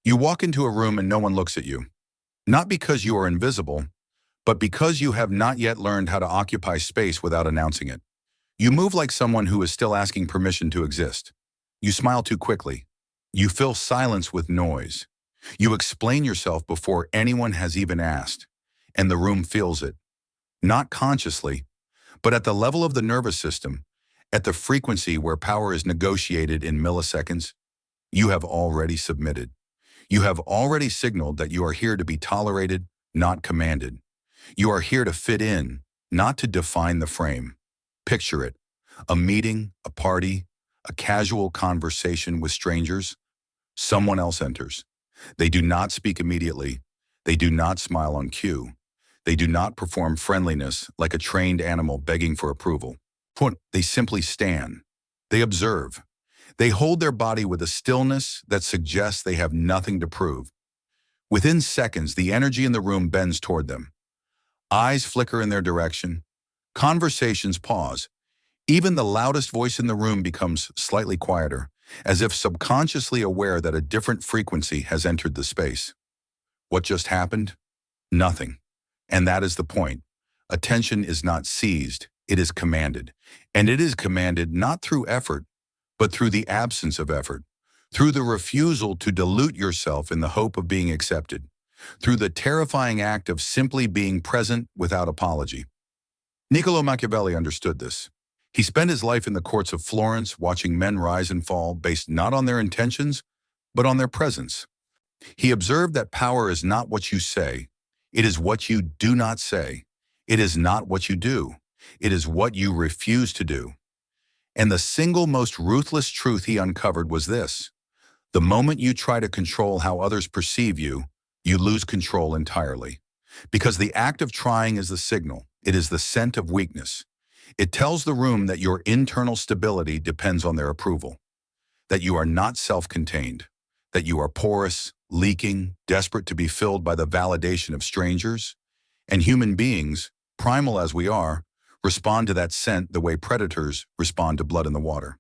You walk into a room and no one looks at you. Not because you are invisible, but because you have not yet learned how to occupy space without announcing it. You move like someone who is still asking permission to exist. You smile too quickly. You fill silence with noise. You explain yourself before anyone has even asked, and the room feels it. Not consciously, but at the level of the nervous system, at the frequency where power is negotiated in milliseconds. You have already submitted. You have already signaled that you are here to be tolerated, not commanded. You are here to fit in, not to define the frame. Picture it: a meeting, a party, a casual conversation with strangers. Someone else enters. They do not speak immediately. They do not smile on cue. They do not perform friendliness like a trained animal begging for approval. They simply stand. They observe. They hold their body with a stillness that suggests they have nothing to prove. Within seconds, the energy in the room bends toward them. Eyes flicker in their direction. Conversations pause. Even the loudest voice in the room becomes slightly quieter, as if subconsciously aware that a different frequency has entered the space. What just happened? Nothing. And that is the point. Attention is not seized, it is commanded. And it is commanded not through effort, but through the absence of effort, through the refusal to dilute yourself in the hope of being accepted, through the terrifying act of simply being present without apology. Niccolo Machiavelli understood this. He spent his life in the courts of Florence watching men rise and fall based not on their intentions, but on their presence. He observed that power is not what you say, it is what you do not say. It is not what you do, it is what you refuse to do. And the single most ruthless truth he uncovered was this: the moment you try to control how others perceive you, you lose control entirely. Because the act of trying is the signal, it is the scent of weakness. It tells the room that your internal stability depends on their approval, that you are not self-contained, that you are porous, leaking, desperate to be filled by the validation of strangers. And human beings, primal as we are, respond to that scent the way predators respond to blood in the water.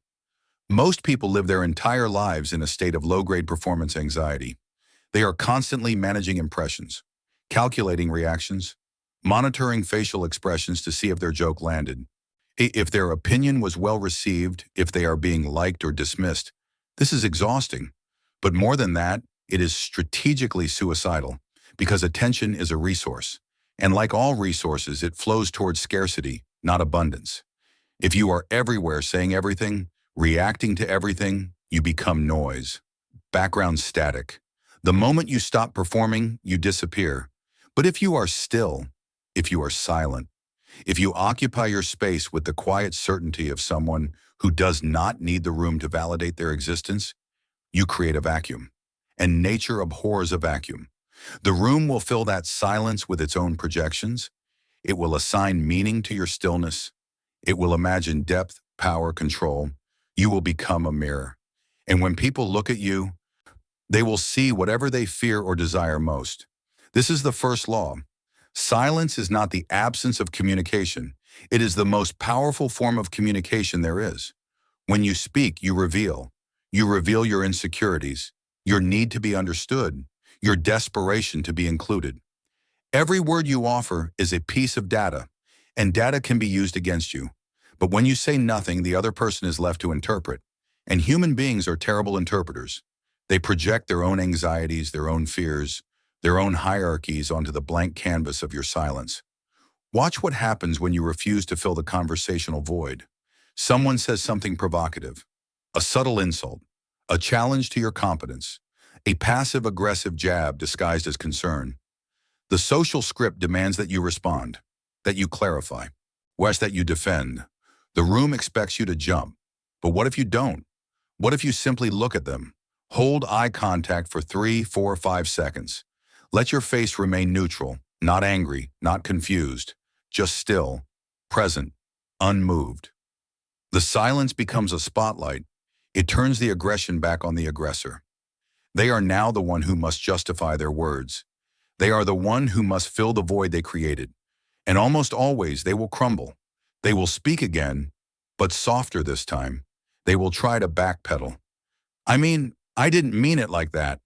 Most people live their entire lives in a state of low-grade performance anxiety. They are constantly managing impressions, calculating reactions, monitoring facial expressions to see if their joke landed, if their opinion was well received, if they are being liked or dismissed. This is exhausting. But more than that, it is strategically suicidal, because attention is a resource. And like all resources, it flows towards scarcity, not abundance. If you are everywhere saying everything, reacting to everything, you become noise, background static. The moment you stop performing, you disappear. But if you are still, if you are silent, if you occupy your space with the quiet certainty of someone who does not need the room to validate their existence, you create a vacuum. And nature abhors a vacuum. The room will fill that silence with its own projections. It will assign meaning to your stillness. It will imagine depth, power, control. You will become a mirror. And when people look at you, they will see whatever they fear or desire most. This is the first law. Silence is not the absence of communication. It is the most powerful form of communication there is. When you speak, you reveal. You reveal your insecurities, your need to be understood, your desperation to be included. Every word you offer is a piece of data, and data can be used against you. But when you say nothing, the other person is left to interpret. And human beings are terrible interpreters. They project their own anxieties, their own fears, their own hierarchies onto the blank canvas of your silence. Watch what happens when you refuse to fill the conversational void. Someone says something provocative, a subtle insult, a challenge to your competence, a passive-aggressive jab disguised as concern. The social script demands that you respond, that you clarify, or that you defend. The room expects you to jump. But what if you don't? What if you simply look at them? Hold eye contact for 3, 4, 5 seconds. Let your face remain neutral, not angry, not confused, just still, present, unmoved. The silence becomes a spotlight. It turns the aggression back on the aggressor. They are now the one who must justify their words. They are the one who must fill the void they created. And almost always they will crumble. They will speak again, but softer this time. They will try to backpedal. I didn't mean it like that.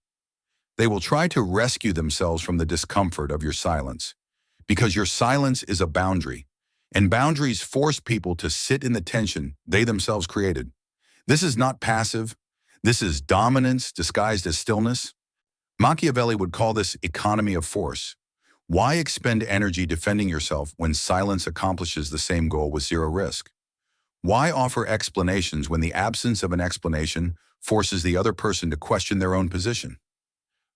They will try to rescue themselves from the discomfort of your silence, because your silence is a boundary, and boundaries force people to sit in the tension they themselves created. This is not passive. This is dominance disguised as stillness. Machiavelli would call this economy of force. Why expend energy defending yourself when silence accomplishes the same goal with zero risk? Why offer explanations when the absence of an explanation forces the other person to question their own position?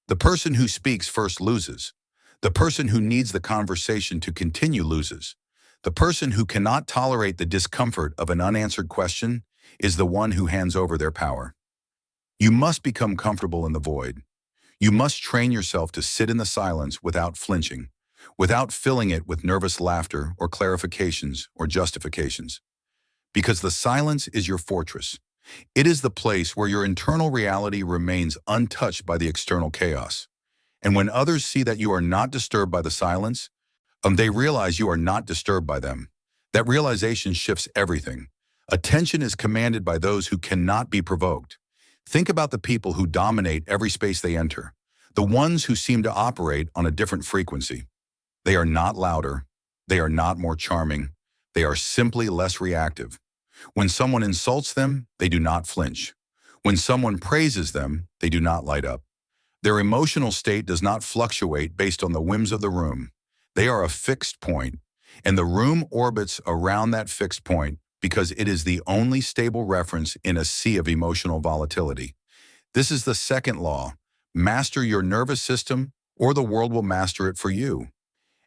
The person who speaks first loses. The person who needs the conversation to continue loses. The person who cannot tolerate the discomfort of an unanswered question is the one who hands over their power. You must become comfortable in the void. You must train yourself to sit in the silence without flinching, without filling it with nervous laughter or clarifications or justifications. Because the silence is your fortress. It is the place where your internal reality remains untouched by the external chaos. And when others see that you are not disturbed by the silence, they realize you are not disturbed by them. That realization shifts everything. Attention is commanded by those who cannot be provoked. Think about the people who dominate every space they enter, the ones who seem to operate on a different frequency. They are not louder. They are not more charming. They are simply less reactive. When someone insults them, they do not flinch. When someone praises them, they do not light up. Their emotional state does not fluctuate based on the whims of the room. They are a fixed point, and the room orbits around that fixed point because it is the only stable reference in a sea of emotional volatility. This is the second law. Master your nervous system, or the world will master it for you.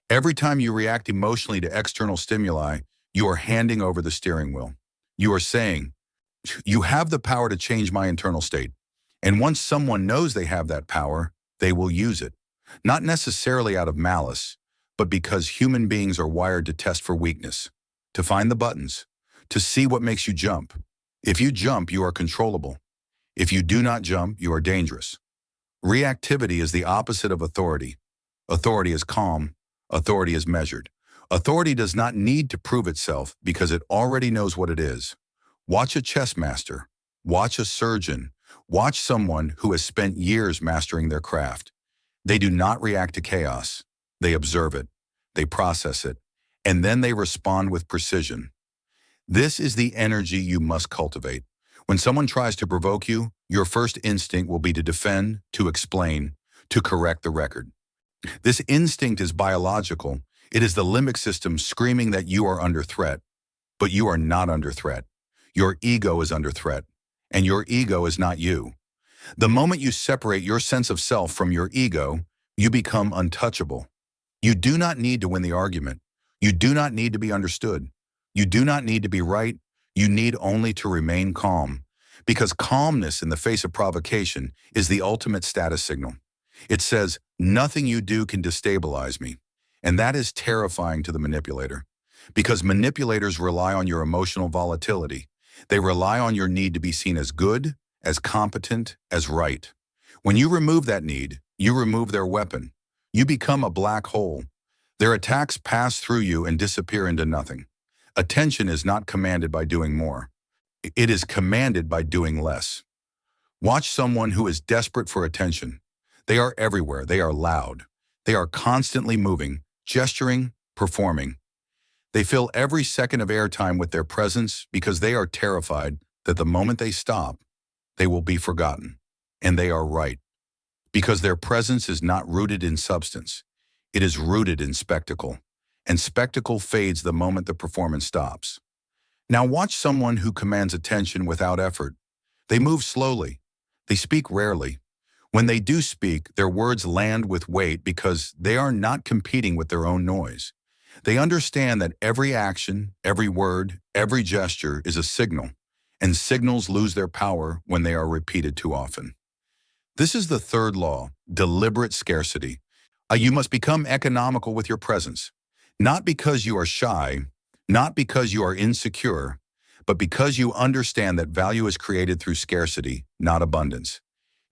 Every time you react emotionally to external stimuli, you are handing over the steering wheel. You are saying, you have the power to change my internal state. And once someone knows they have that power, they will use it. Not necessarily out of malice, but because human beings are wired to test for weakness, to find the buttons, to see what makes you jump. If you jump, you are controllable. If you do not jump, you are dangerous. Reactivity is the opposite of authority. Authority is calm. Authority is measured. Authority does not need to prove itself because it already knows what it is. Watch a chess master. Watch a surgeon. Watch someone who has spent years mastering their craft. They do not react to chaos. They observe it. They process it. And then they respond with precision. This is the energy you must cultivate. When someone tries to provoke you, your first instinct will be to defend, to explain, to correct the record. This instinct is biological. It is the limbic system screaming that you are under threat. But you are not under threat. Your ego is under threat. And your ego is not you. The moment you separate your sense of self from your ego, you become untouchable. You do not need to win the argument. You do not need to be understood. You do not need to be right. You need only to remain calm. Because calmness in the face of provocation is the ultimate status signal. It says, nothing you do can destabilize me. And that is terrifying to the manipulator. Because manipulators rely on your emotional volatility. They rely on your need to be seen as good, as competent, as right. When you remove that need, you remove their weapon. You become a black hole. Their attacks pass through you and disappear into nothing. Attention is not commanded by doing more. It is commanded by doing less. Watch someone who is desperate for attention. They are everywhere. They are loud. They are constantly moving, gesturing, performing. They fill every second of airtime with their presence because they are terrified that the moment they stop, they will be forgotten. And they are right. Because their presence is not rooted in substance. It is rooted in spectacle. And spectacle fades the moment the performance stops. Now watch someone who commands attention without effort. They move slowly. They speak rarely. When they do speak, their words land with weight because they are not competing with their own noise. They understand that every action, every word, every gesture is a signal, and signals lose their power when they are repeated too often. This is the third law, deliberate scarcity. You must become economical with your presence. Not because you are shy, not because you are insecure, but because you understand that value is created through scarcity, not abundance.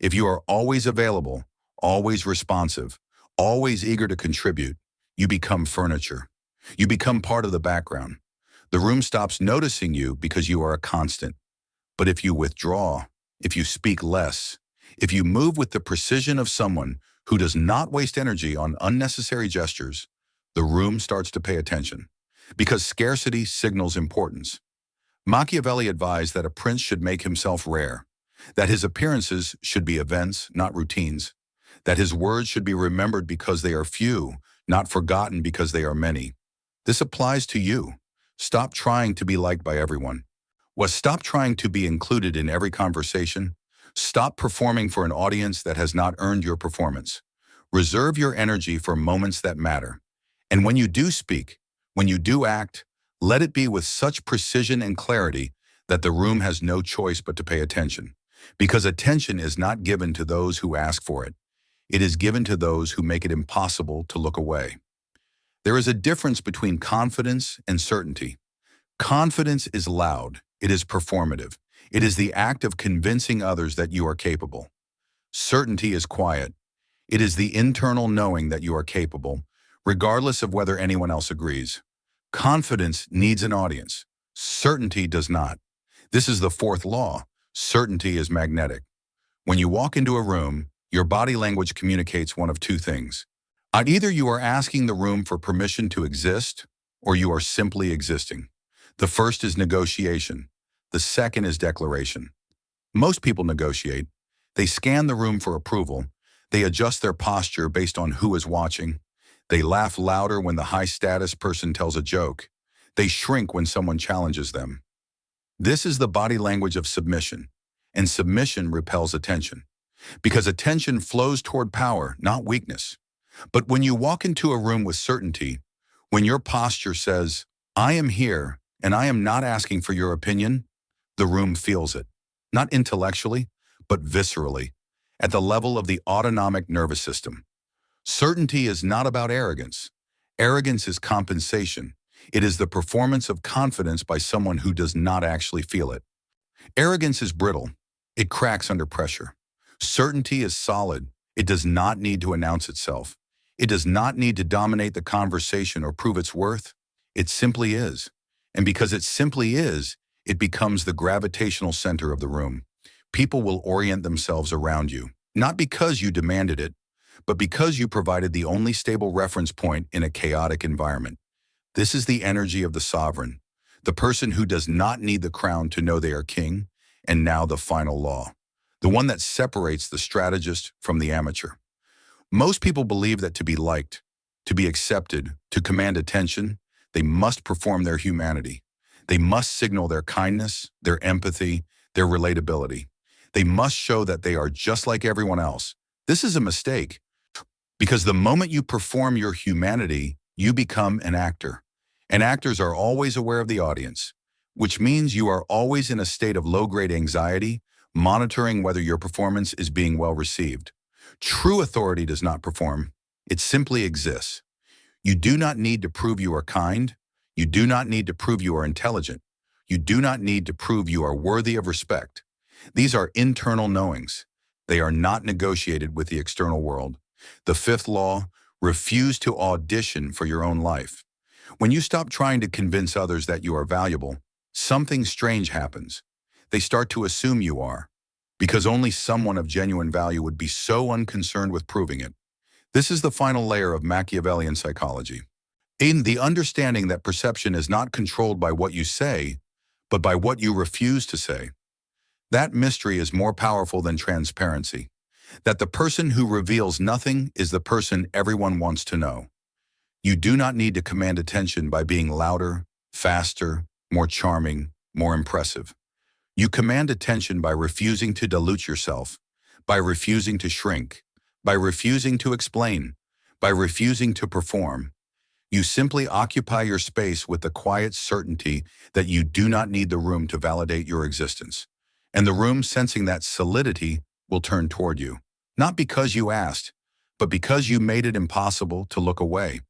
If you are always available, always responsive, always eager to contribute, you become furniture. You become part of the background. The room stops noticing you because you are a constant. But if you withdraw, if you speak less, If you move with the precision of someone who does not waste energy on unnecessary gestures, the room starts to pay attention, because scarcity signals importance. Machiavelli advised that a prince should make himself rare, that his appearances should be events, not routines, that his words should be remembered because they are few, not forgotten because they are many. This applies to you. Stop trying to be liked by everyone. Stop trying to be included in every conversation. Stop performing for an audience that has not earned your performance. Reserve your energy for moments that matter. And when you do speak, when you do act, let it be with such precision and clarity that the room has no choice but to pay attention. Because attention is not given to those who ask for it. It is given to those who make it impossible to look away. There is a difference between confidence and certainty. Confidence is loud. It is performative. It is the act of convincing others that you are capable. Certainty is quiet. It is the internal knowing that you are capable, regardless of whether anyone else agrees. Confidence needs an audience. Certainty does not. This is the fourth law. Certainty is magnetic. When you walk into a room, your body language communicates one of two things. Either you are asking the room for permission to exist, or you are simply existing. The first is negotiation. The second is declaration. Most people negotiate. They scan the room for approval. They adjust their posture based on who is watching. They laugh louder when the high-status person tells a joke. They shrink when someone challenges them. This is the body language of submission, and submission repels attention, because attention flows toward power, not weakness. But when you walk into a room with certainty, when your posture says, "I am here, and I am not asking for your opinion," the room feels it, not intellectually, but viscerally, at the level of the autonomic nervous system. Certainty is not about arrogance. Arrogance is compensation. It is the performance of confidence by someone who does not actually feel it. Arrogance is brittle. It cracks under pressure. Certainty is solid. It does not need to announce itself. It does not need to dominate the conversation or prove its worth. It simply is. And because it simply is, it becomes the gravitational center of the room. People will orient themselves around you, not because you demanded it, but because you provided the only stable reference point in a chaotic environment. This is the energy of the sovereign, the person who does not need the crown to know they are king, and now the final law, the one that separates the strategist from the amateur. Most people believe that to be liked, to be accepted, to command attention, they must perform their humanity. They must signal their kindness, their empathy, their relatability. They must show that they are just like everyone else. This is a mistake, because the moment you perform your humanity, you become an actor. And actors are always aware of the audience, which means you are always in a state of low-grade anxiety, monitoring whether your performance is being well received. True authority does not perform. It simply exists. You do not need to prove you are kind. You do not need to prove you are intelligent. You do not need to prove you are worthy of respect. These are internal knowings. They are not negotiated with the external world. The fifth law, refuse to audition for your own life. When you stop trying to convince others that you are valuable, something strange happens. They start to assume you are, because only someone of genuine value would be so unconcerned with proving it. This is the final layer of Machiavellian psychology. In the understanding that perception is not controlled by what you say, but by what you refuse to say. That mystery is more powerful than transparency. That the person who reveals nothing is the person everyone wants to know. You do not need to command attention by being louder, faster, more charming, more impressive. You command attention by refusing to dilute yourself, by refusing to shrink, by refusing to explain, by refusing to perform. You simply occupy your space with the quiet certainty that you do not need the room to validate your existence. And the room, sensing that solidity, will turn toward you, not because you asked, but because you made it impossible to look away.